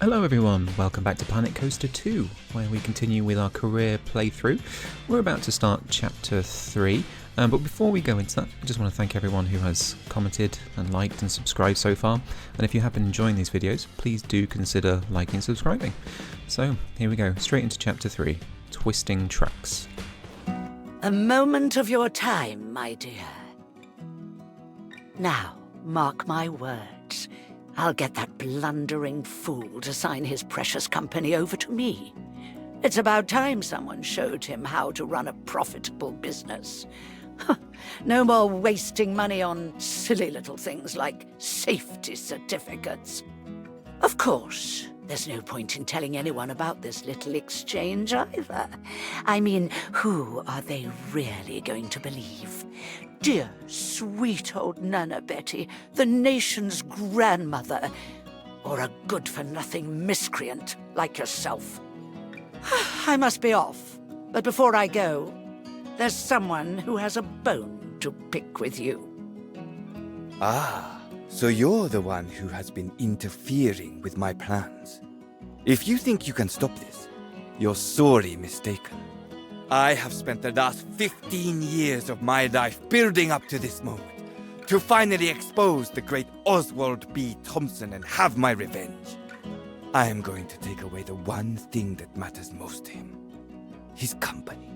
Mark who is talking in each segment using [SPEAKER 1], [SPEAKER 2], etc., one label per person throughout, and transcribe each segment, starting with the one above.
[SPEAKER 1] Hello everyone, welcome back to Planet Coaster 2, where we continue with our career playthrough. We're about to start Chapter 3, but before we go into that, I just want to thank everyone who has commented and liked and subscribed so far. And if you have been enjoying these videos, please do consider liking and subscribing. So, here we go, straight into Chapter 3, Twisting Trucks.
[SPEAKER 2] A moment of your time, my dear. Now, mark my words. I'll get that blundering fool to sign his precious company over to me. It's about time someone showed him how to run a profitable business. No more wasting money on silly little things like safety certificates. Of course, there's no point in telling anyone about this little exchange either. I mean, who are they really going to believe? Dear, sweet old Nana Betty, the nation's grandmother, or a good-for-nothing miscreant like yourself? I must be off, but before I go, there's someone who has a bone to pick with you.
[SPEAKER 3] Ah, so you're the one who has been interfering with my plans. If you think you can stop this, you're sorely mistaken. I have spent the last 15 years of my life building up to this moment, to finally expose the great Oswald B. Thompson and have my revenge. I am going to take away the one thing that matters most to him. His company.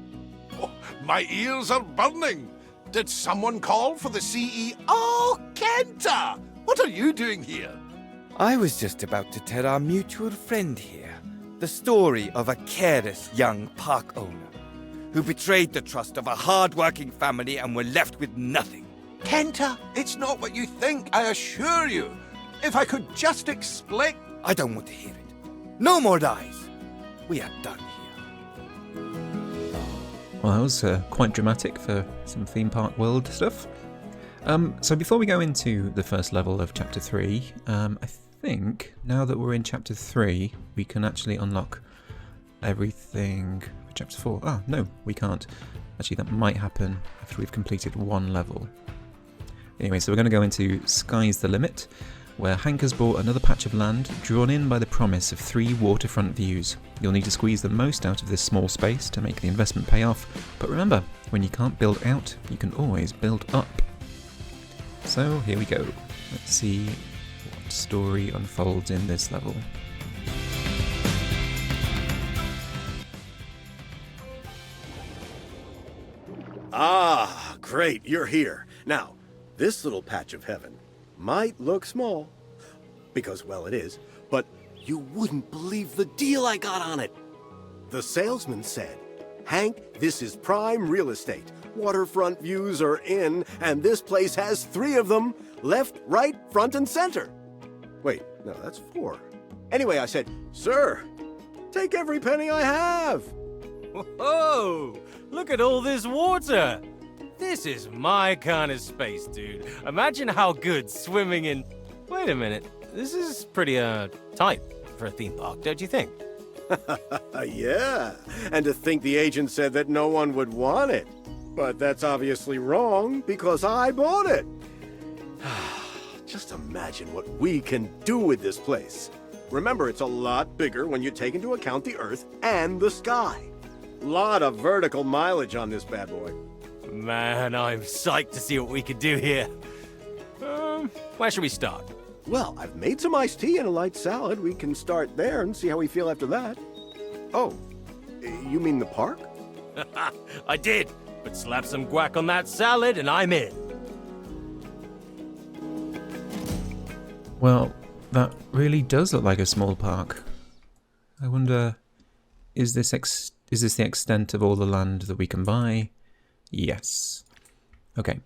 [SPEAKER 4] Oh, my ears are burning. Did someone call for the CEO? Oh, Kenta! What are you doing here?
[SPEAKER 3] I was just about to tell our mutual friend here the story of a careless young park owner who betrayed the trust of a hard-working family and were left with nothing.
[SPEAKER 4] Kenta, it's not what you think, I assure you. If I could just explain...
[SPEAKER 3] I don't want to hear it. No more lies. We are done here.
[SPEAKER 1] Well, that was quite dramatic for some theme park world stuff. So before we go into the first level of Chapter 3, I think now that we're in Chapter 3, we can actually unlock everything for Chapter 4. Ah, no, we can't. Actually, that might happen after we've completed one level. Anyway, so we're going to go into Sky's the Limit, where Hank has bought another patch of land drawn in by the promise of 3 waterfront views. You'll need to squeeze the most out of this small space to make the investment pay off, but remember, when you can't build out, you can always build up. So here we go. Let's see what story unfolds in this level.
[SPEAKER 5] Ah, great, you're here. Now, this little patch of heaven might look small, because, well, it is, but you wouldn't believe the deal I got on it. The salesman said, "Hank, this is prime real estate. Waterfront views are in, and this place has 3 of them, left, right, front, and center." Wait, no, that's 4. Anyway, I said, "Sir, take every penny I have."
[SPEAKER 6] Whoa! Look at all this water! This is my kind of space, dude. Imagine how good swimming in... Wait a minute. This is pretty, tight for a theme park, don't you think?
[SPEAKER 5] Yeah, and to think the agent said that no one would want it. But that's obviously wrong, because I bought it. Just imagine what we can do with this place. Remember, it's a lot bigger when you take into account the Earth and the sky. Lot of vertical mileage on this bad boy.
[SPEAKER 6] Man, I'm psyched to see what we can do here. Where should we start?
[SPEAKER 5] Well, I've made some iced tea and a light salad. We can start there and see how we feel after that. Oh, you mean the park?
[SPEAKER 6] I did, but slap some guac on that salad and I'm in.
[SPEAKER 1] Well, that really does look like a small park. I wonder, is this the extent of all the land that we can buy? Yes. Okay,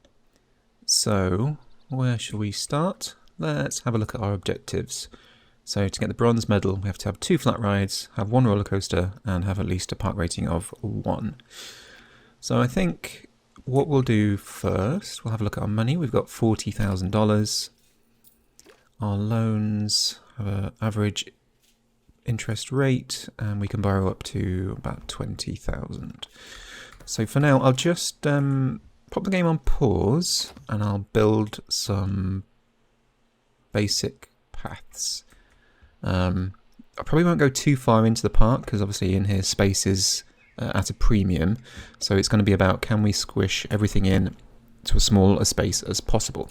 [SPEAKER 1] so where shall we start? Let's have a look at our objectives. So to get the bronze medal, we have to have 2 flat rides, have 1 roller coaster, and have at least a park rating of 1. So I think what we'll do first, we'll have a look at our money. We've got $40,000. Our loans have an average interest rate, and we can borrow up to about 20,000. So for now, I'll just pop the game on pause, and I'll build some basic paths. I probably won't go too far into the park because obviously in here space is at a premium. So it's going to be about, can we squish everything in to as small a space as possible.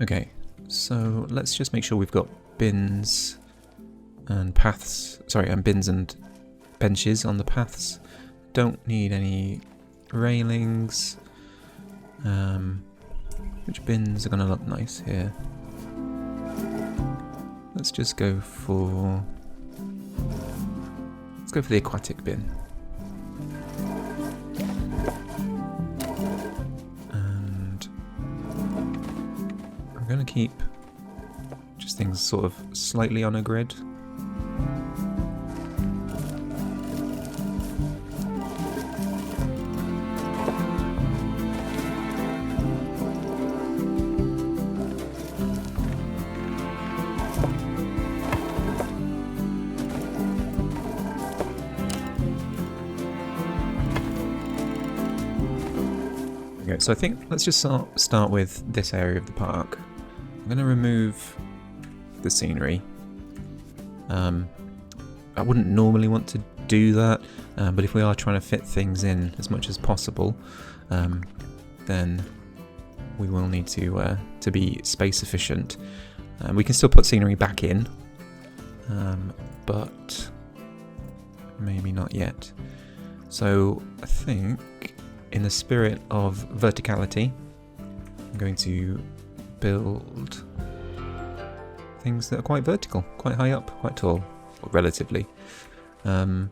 [SPEAKER 1] Okay, so let's just make sure we've got bins and paths, sorry, and bins and benches on the paths. Don't need any railings. Which bins are going to look nice here? Let's just go for... Let's go for the aquatic bin. And I'm going to keep just things sort of slightly on a grid. Okay, so I think let's just start with this area of the park. I'm going to remove the scenery. I wouldn't normally want to do that, but if we are trying to fit things in as much as possible, then we will need to be space efficient. We can still put scenery back in, but maybe not yet. So I think, in the spirit of verticality, I'm going to build things that are quite vertical, quite high up, quite tall, or relatively. I'm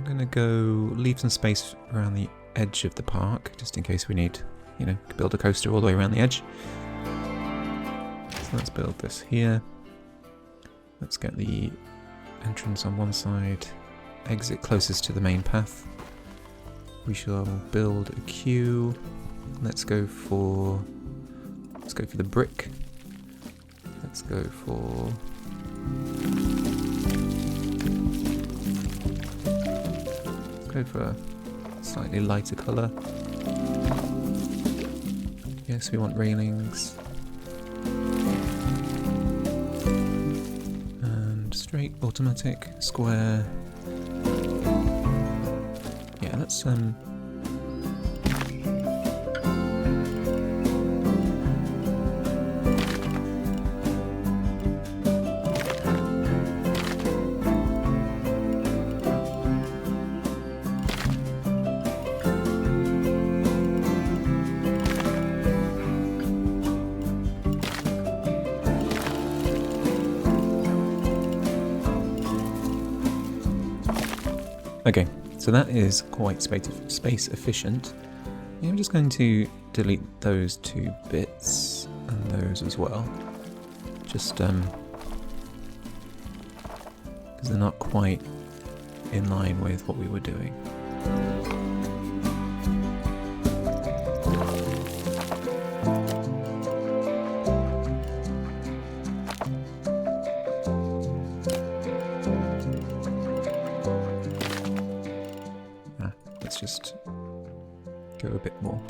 [SPEAKER 1] going to go leave some space around the edge of the park, just in case we need, you know, build a coaster all the way around the edge. So let's build this here. Let's get the entrance on one side, exit closest to the main path. We shall build a queue. Let's go for the brick. Let's go for a slightly lighter colour. Yes, we want railings. And straight, automatic, square. Yeah, let's okay, so that is quite space efficient. Yeah, I'm just going to delete those two bits and those as well. Just because they're not quite in line with what we were doing. Let's just go a bit more.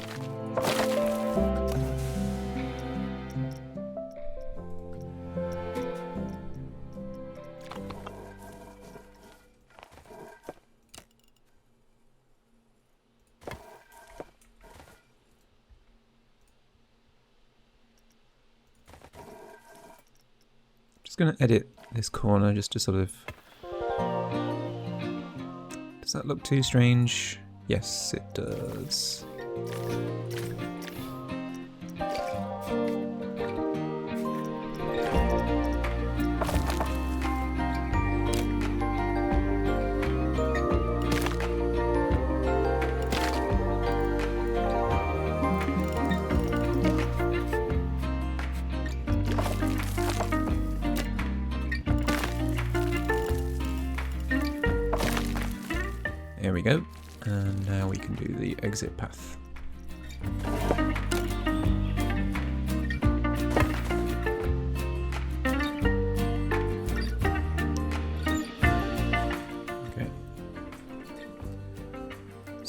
[SPEAKER 1] Just going to edit this corner just to sort of... Does that look too strange? Yes, it does. There we go. And now we can do the exit path.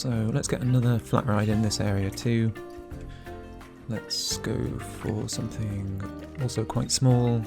[SPEAKER 1] So let's get another flat ride in this area too. Let's go for something also quite small.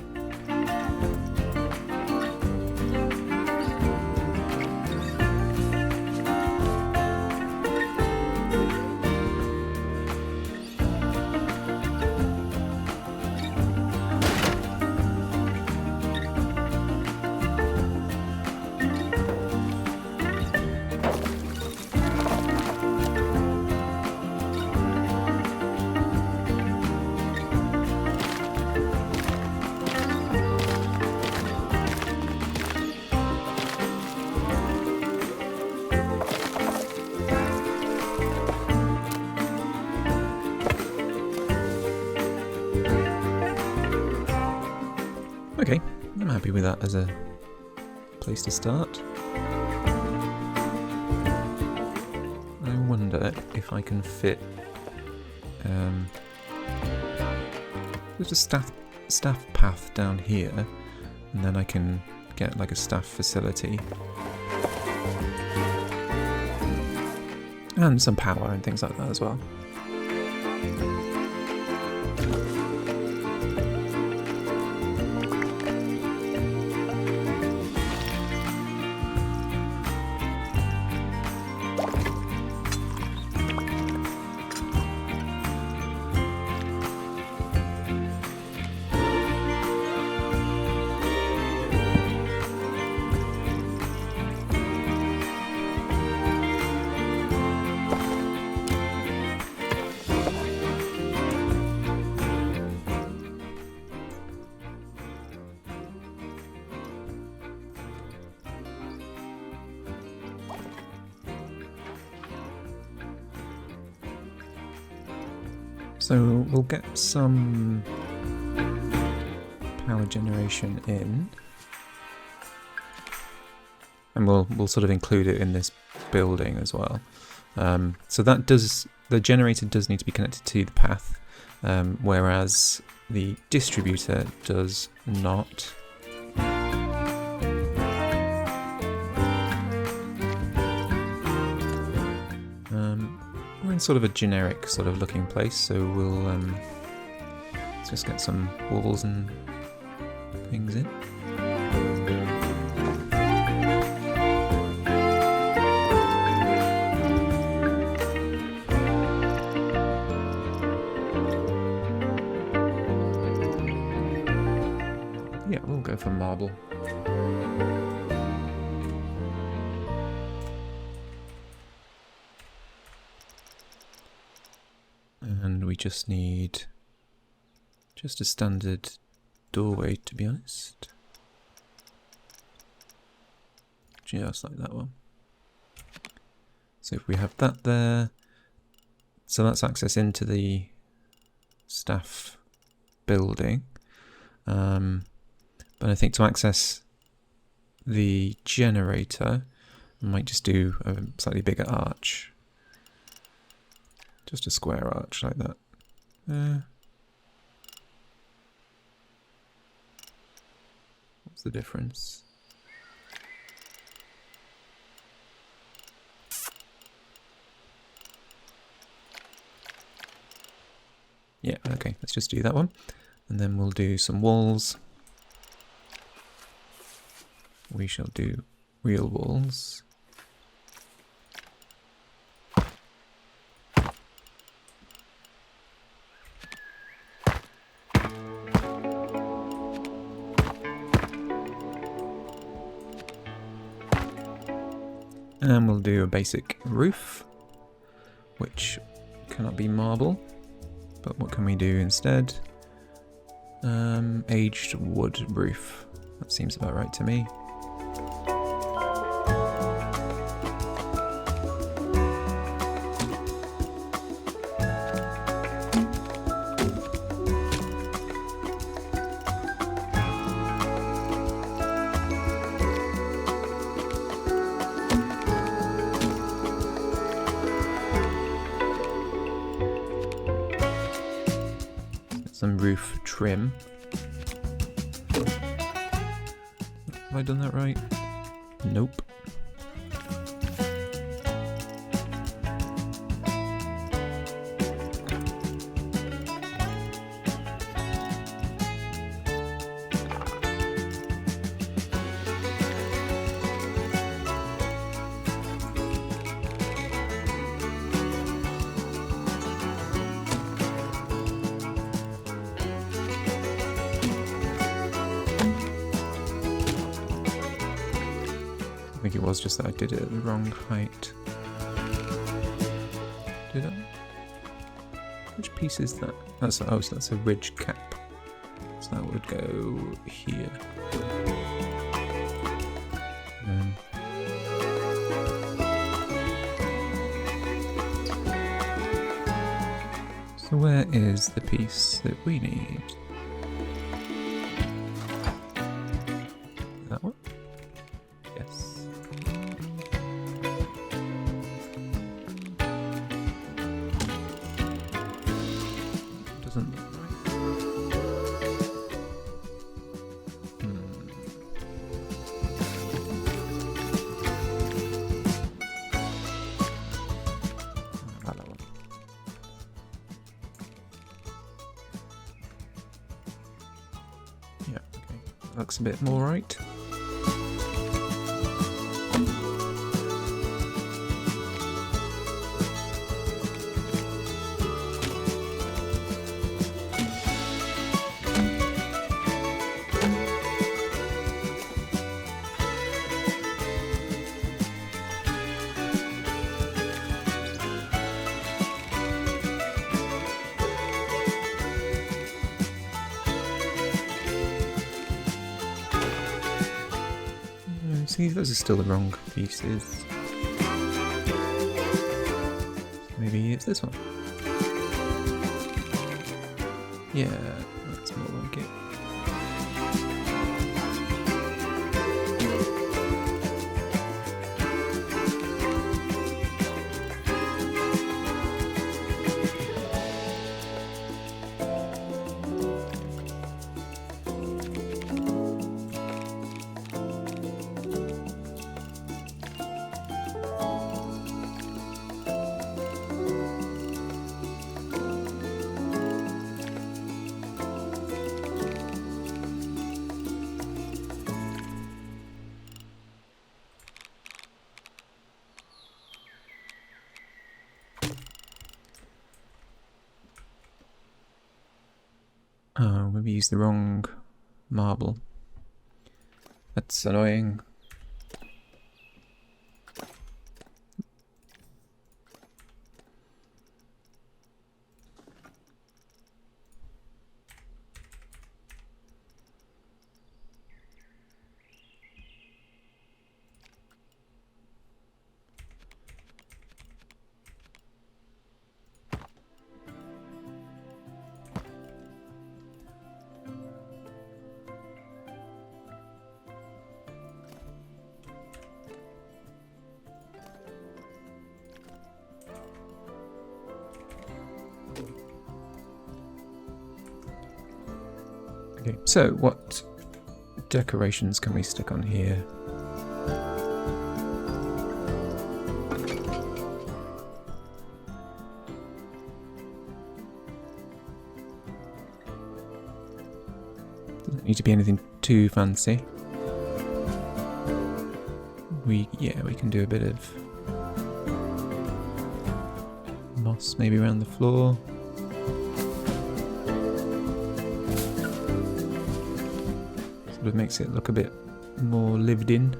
[SPEAKER 1] Okay, I'm happy with that as a place to start. I wonder if I can fit there's a staff path down here, and then I can get like a staff facility. And some power and things like that as well. So we'll get some power generation in, and we'll sort of include it in this building as well. So that the generator does need to be connected to the path, whereas the distributor does not. We're in sort of a generic sort of looking place, so we'll let's just get some walls and things in. Yeah, we'll go for marble. And we just need just a standard doorway, to be honest. Just like that one. So if we have that there, so that's access into the staff building. But I think to access the generator, I might just do a slightly bigger arch. Just a square arch like that. What's the difference? Yeah, okay, let's just do that one. And then we'll do some walls. We shall do real walls. And we'll do a basic roof, which cannot be marble, but what can we do instead? Aged wood roof. That seems about right to me. Some roof trim. Have I done that right? Nope. think it was just that I did it at the wrong height. Did I? Which piece is that? That's so that's a ridge cap. So that would go here. So where is the piece that we need? That one? Yes. Doesn't look right. That one. Yeah, okay. Looks a bit more right. See, those are still the wrong pieces. Maybe it's this one. Yeah, that's more like it. Oh, maybe used the wrong marble. That's annoying. Okay, so what decorations can we stick on here? Doesn't need to be anything too fancy. We can do a bit of moss maybe around the floor. Sort of makes it look a bit more lived in.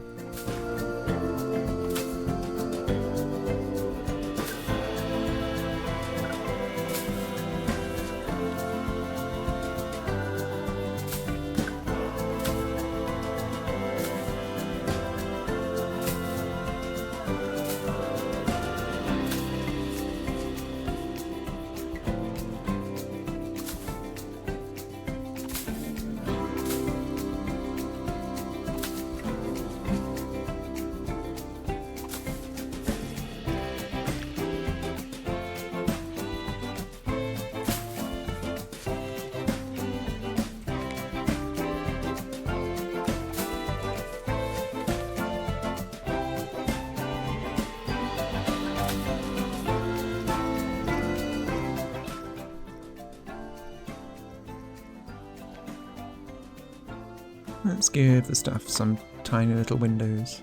[SPEAKER 1] Let's give the stuff some tiny little windows.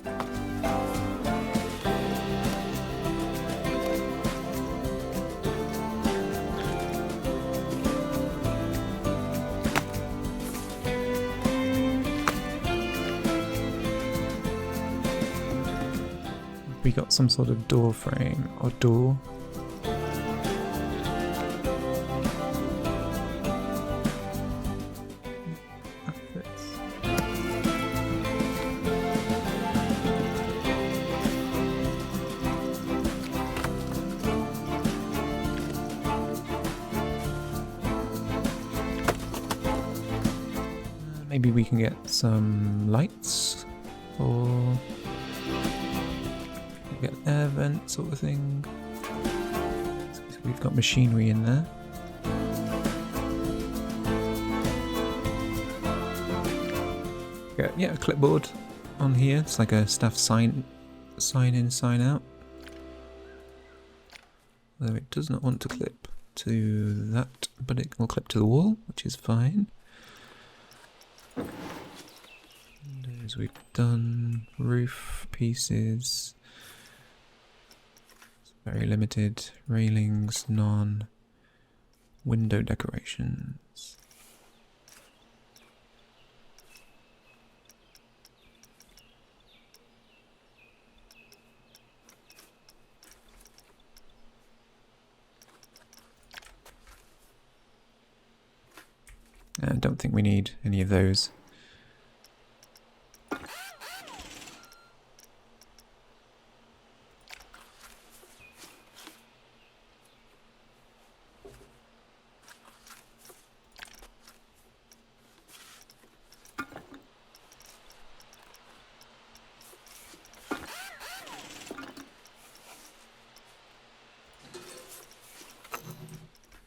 [SPEAKER 1] we got some sort of door frame or door? That fits. Maybe we can get some lights or get an air vent sort of thing. So we've got machinery in there. Yeah, a clipboard on here. It's like a staff sign in, sign out. Though it does not want to clip to that, but it will clip to the wall, which is fine. Windows we've done, roof pieces, it's very limited, railings, none, window decorations. I don't think we need any of those.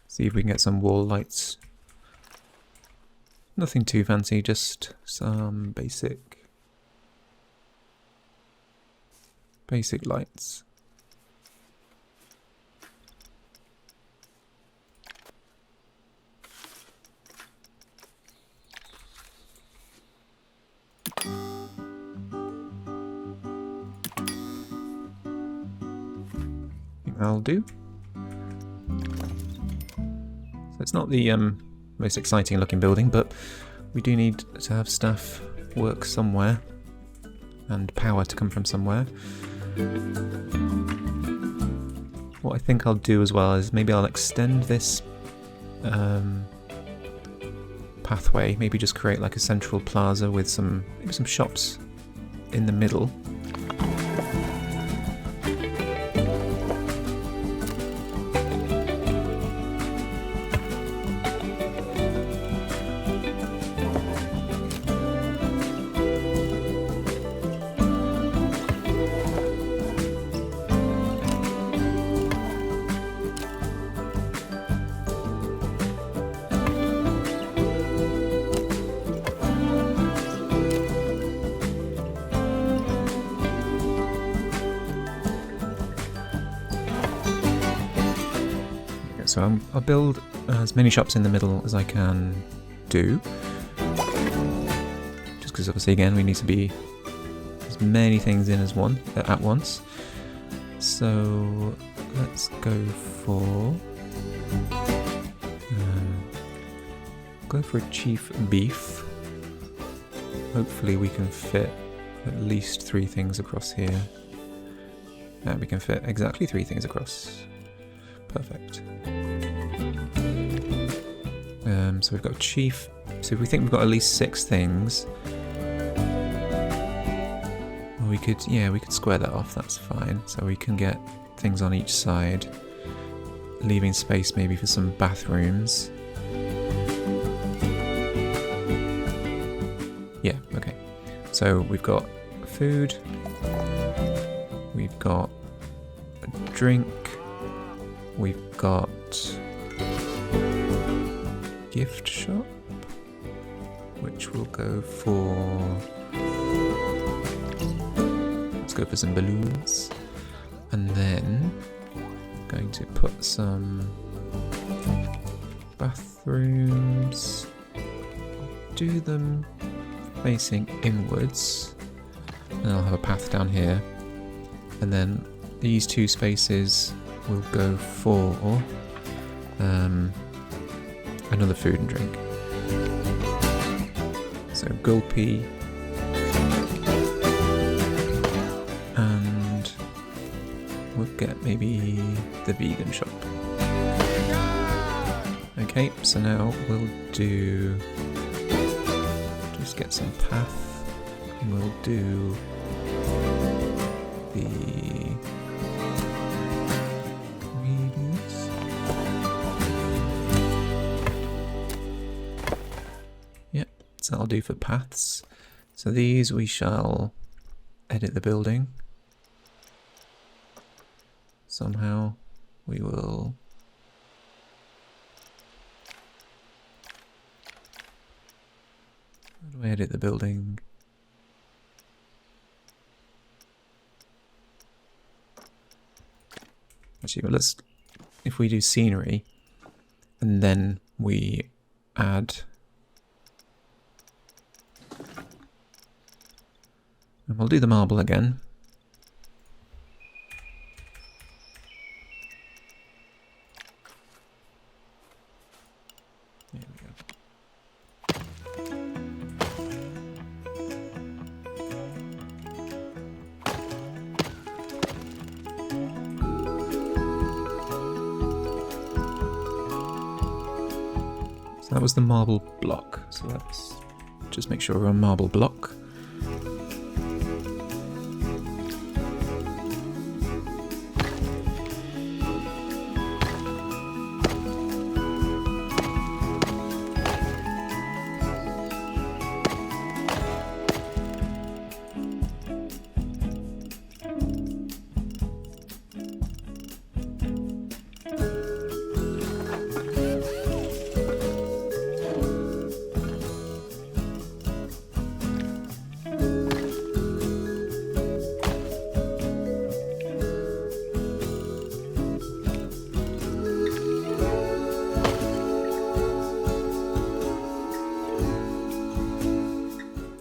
[SPEAKER 1] See if we can get some wall lights. Nothing too fancy, just some basic lights. think that'll do. So it's not the most exciting looking building, but we do need to have staff work somewhere and power to come from somewhere. What I think I'll do as well is maybe I'll extend this pathway, maybe just create like a central plaza with maybe some shops in the middle. So I'll build as many shops in the middle as I can do. Just because obviously again we need to be as many things in as at once. So let's go for a chief beef. Hopefully we can fit at least 3 things across here. Yeah, we can fit exactly 3 things across. Perfect. So we've got chief. So if we think we've got at least 6 things, we could square that off. That's fine. So we can get things on each side, leaving space maybe for some bathrooms. Yeah. Okay. So we've got food. We've got a drink. We've got gift shop, which will go for, let's go for some balloons, and then I'm going to put some bathrooms, do them facing inwards, and I'll have a path down here, and then these 2 spaces will go for another food and drink. So Gulpy and get maybe the vegan shop. Okay, so now we'll do... just get some path, and we'll do the... ingredients. Yep, so that'll do for paths. So these we shall edit the building. Somehow we will... how do I edit the building? Actually, well, let's... if we do scenery, and then we add... and we'll do the marble again. There we go. So that was the marble block. So let's just make sure we're on marble block.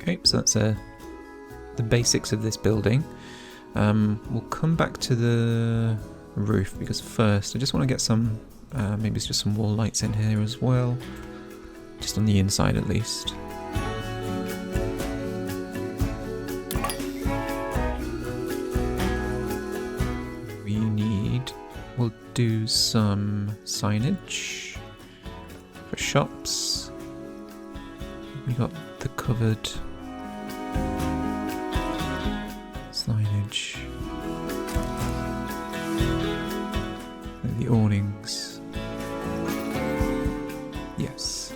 [SPEAKER 1] Okay, so that's the basics of this building. We'll come back to the roof because first I just want to get some, maybe it's just some wall lights in here as well, just on the inside at least. We'll do some signage for shops. We got the covered signage, and the awnings. Yes.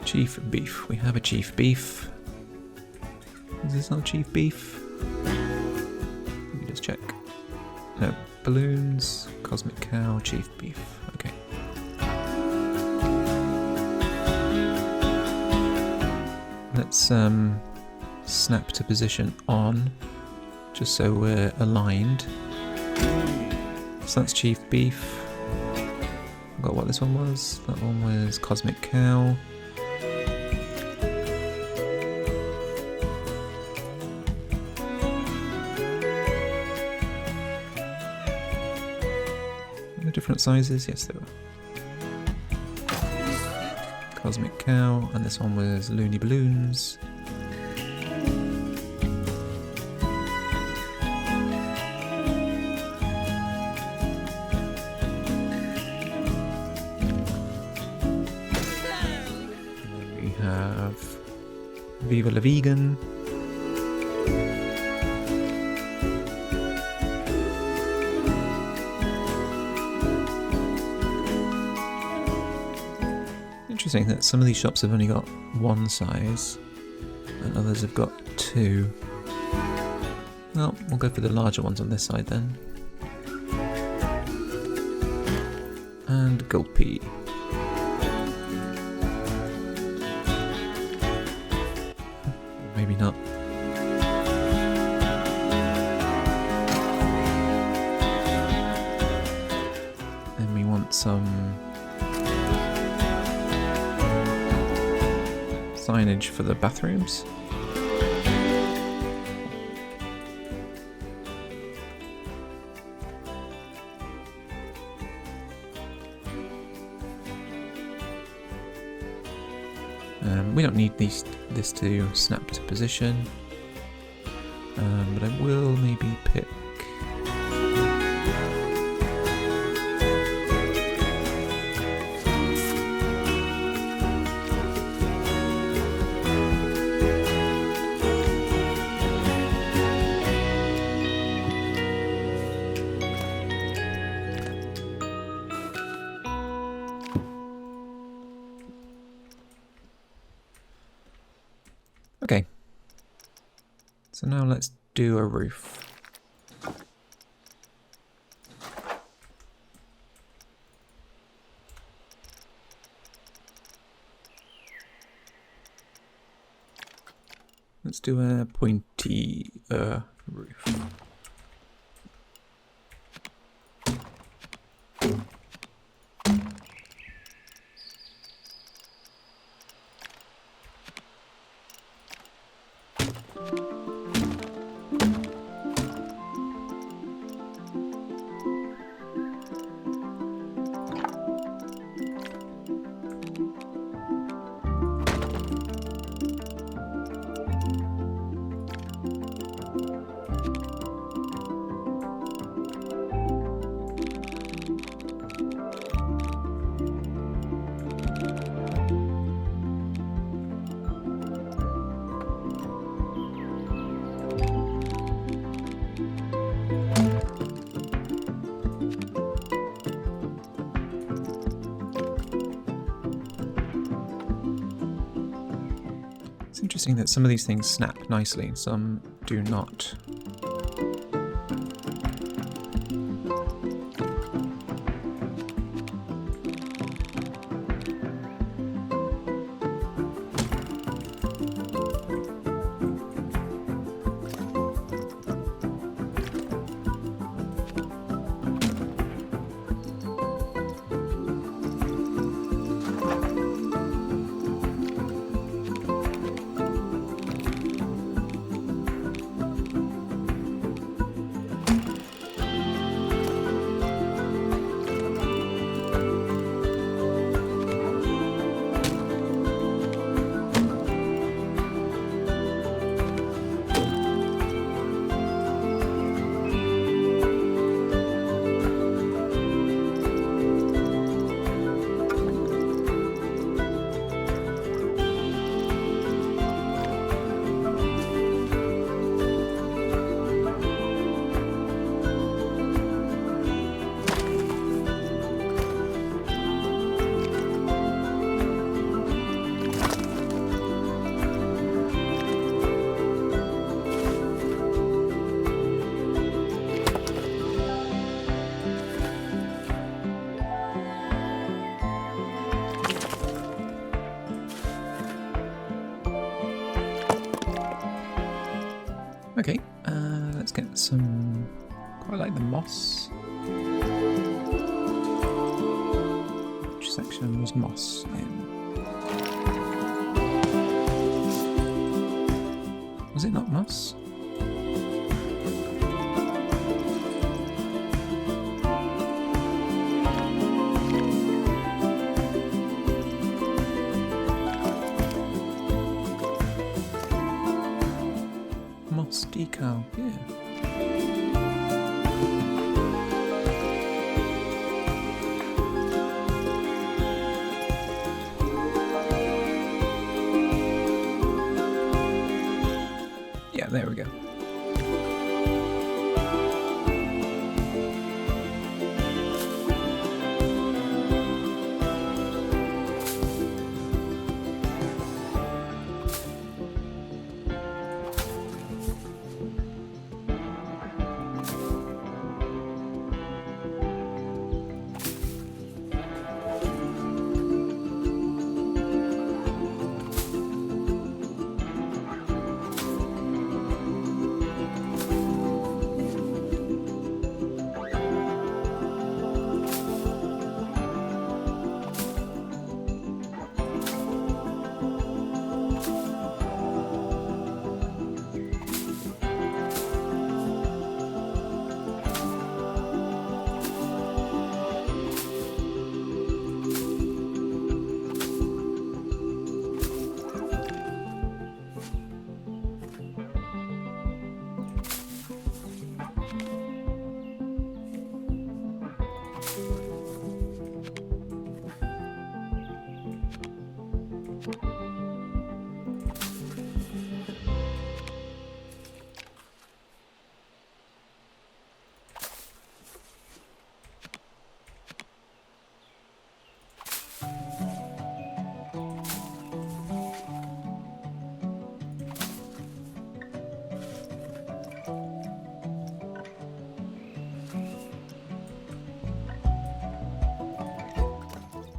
[SPEAKER 1] Chief beef. We have a chief beef. Is this not chief beef? Let me just check. No. Balloons, cosmic cow, chief beef. Okay. Let's snap to position on, just so we're aligned. So that's chief beef. Forgot what this one was. That one was cosmic cow. Are there different sizes? Yes, there were. Cosmic cow, and this one was loony balloons. We have Viva la Vegan. Interesting that some of these shops have only got one size and others have got two. Well, we'll go for the larger ones on this side then. And Gulpy. Maybe not. Then we want some signage for the bathrooms. We don't need this to snap to position. But I will maybe pick... Okay. So now let's do a roof. Let's do a pointy roof. It's interesting that some of these things snap nicely and some do not. Okay, let's get some... quite like the moss. Which section was moss in? Was it not moss? Moss decal, yeah. Yeah, there we go.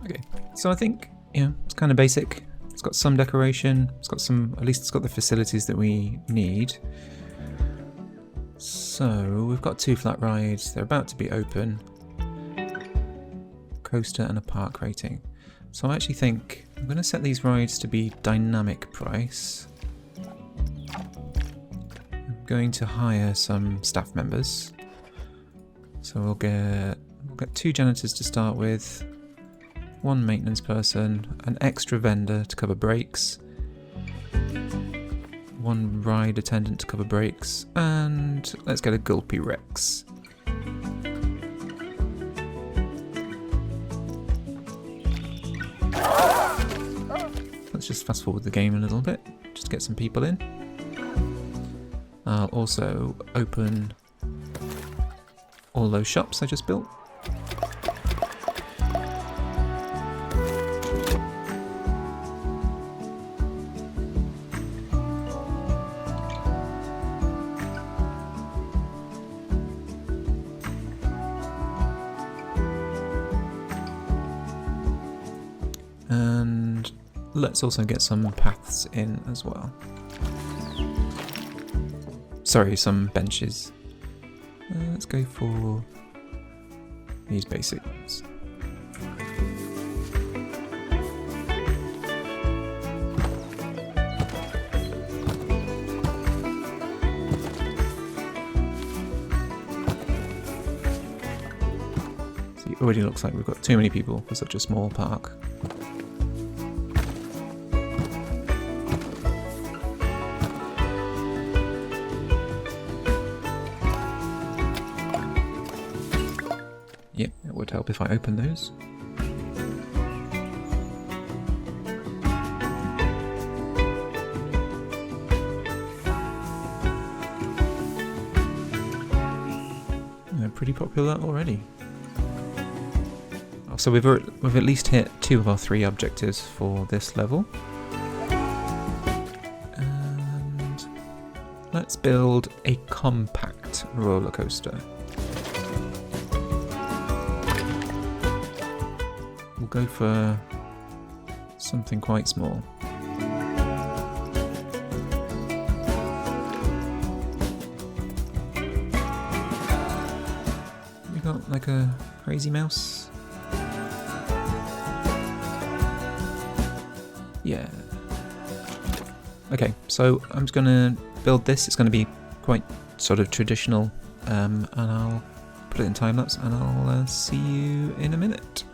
[SPEAKER 1] Okay, so I think, it's kind of basic. It's got some decoration, it's got some, at least it's got the facilities that we need. So, we've got 2 flat rides, they're about to be open. Coaster and a park rating. So I actually think I'm going to set these rides to be dynamic price. I'm going to hire some staff members. So we'll get 2 janitors to start with, 1 maintenance person, an extra vendor to cover breaks, 1 ride attendant to cover breaks, and let's get a Gulpy Rex. Let's just fast forward the game a little bit, just to get some people in. I'll also open all those shops I just built. And let's also get some paths in as well. Sorry, some benches. Let's go for these basic ones. See, it already looks like we've got too many people for such a small park. Yep, it would help if I open those. They're pretty popular already. Oh, so we've at least hit 2 of our 3 objectives for this level. And let's build a compact roller coaster. We'll go for something quite small. We got like a crazy mouse? Yeah. Okay, so I'm just gonna build this. It's gonna be quite sort of traditional, and I'll put it in time lapse, and I'll see you in a minute.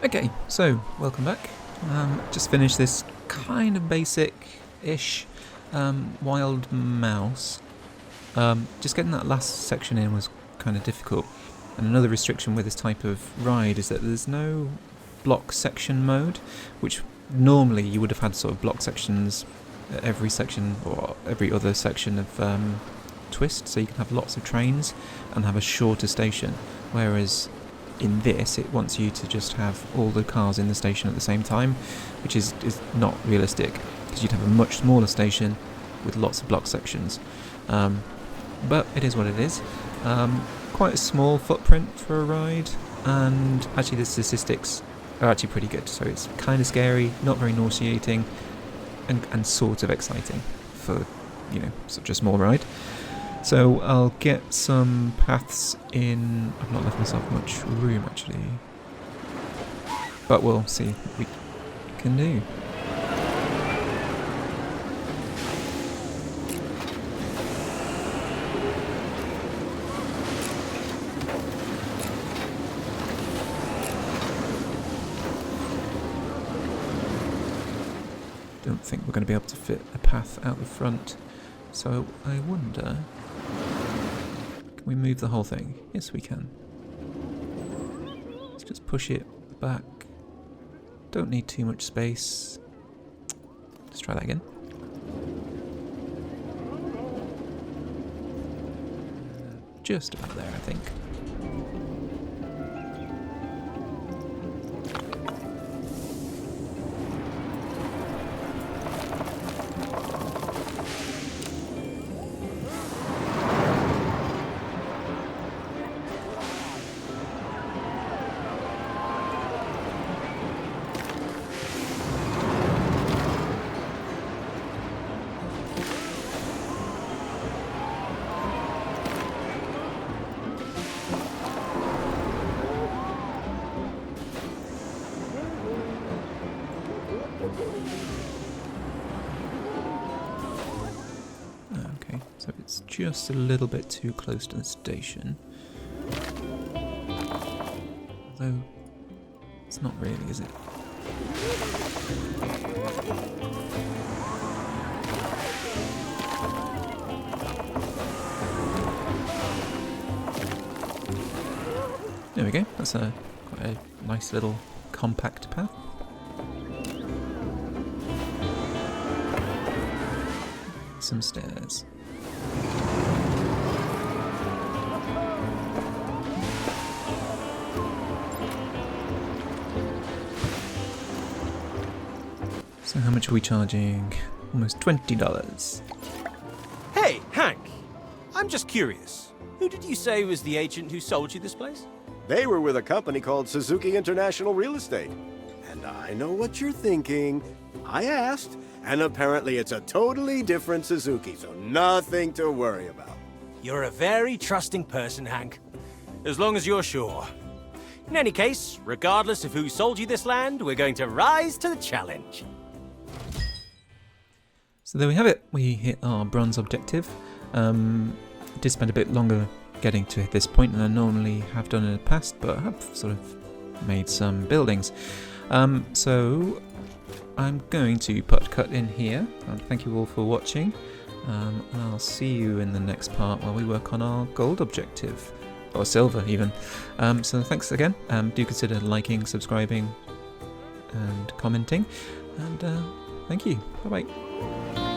[SPEAKER 1] Okay, so welcome back. Just finished this kind of basic-ish wild mouse. Just getting that last section in was kind of difficult. And another restriction with this type of ride is that there's no block section mode, which normally you would have had sort of block sections at every section or every other section of Twist, so you can have lots of trains and have a shorter station, whereas in this it wants you to just have all the cars in the station at the same time, which is not realistic, because you'd have a much smaller station with lots of block sections. But it is what it is. Quite a small footprint for a ride, and actually the statistics are actually pretty good, so it's kind of scary, not very nauseating, and sort of exciting for, you know, such a small ride. So I'll get some paths in. I've not left myself much room actually, but we'll see what we can do. Don't think we're going to be able to fit a path out the front, so I wonder, can we move the whole thing? Yes, we can. Let's just push it back. Don't need too much space. Let's try that again. Just about there, I think. Okay, so it's just a little bit too close to the station. Although, it's not really, is it? There we go, that's quite a nice little compact path. Some stairs. So how much are we charging? Almost $20.
[SPEAKER 6] Hey, Hank! I'm just curious. Who did you say was the agent who sold you this place?
[SPEAKER 5] They were with a company called Suzuki International Real Estate. And I know what you're thinking. I asked, and apparently it's a totally different Suzuki, so nothing to worry about.
[SPEAKER 6] You're a very trusting person, Hank. As long as you're sure. In any case, regardless of who sold you this land, we're going to rise to the challenge.
[SPEAKER 1] So there we have it. We hit our bronze objective. It did spend a bit longer getting to this point than I normally have done in the past, but I have sort of made some buildings. So I'm going to put a cut in here. Thank you all for watching. And I'll see you in the next part while we work on our gold objective. Or silver, even. So thanks again. Do consider liking, subscribing, and commenting. And thank you. Bye-bye.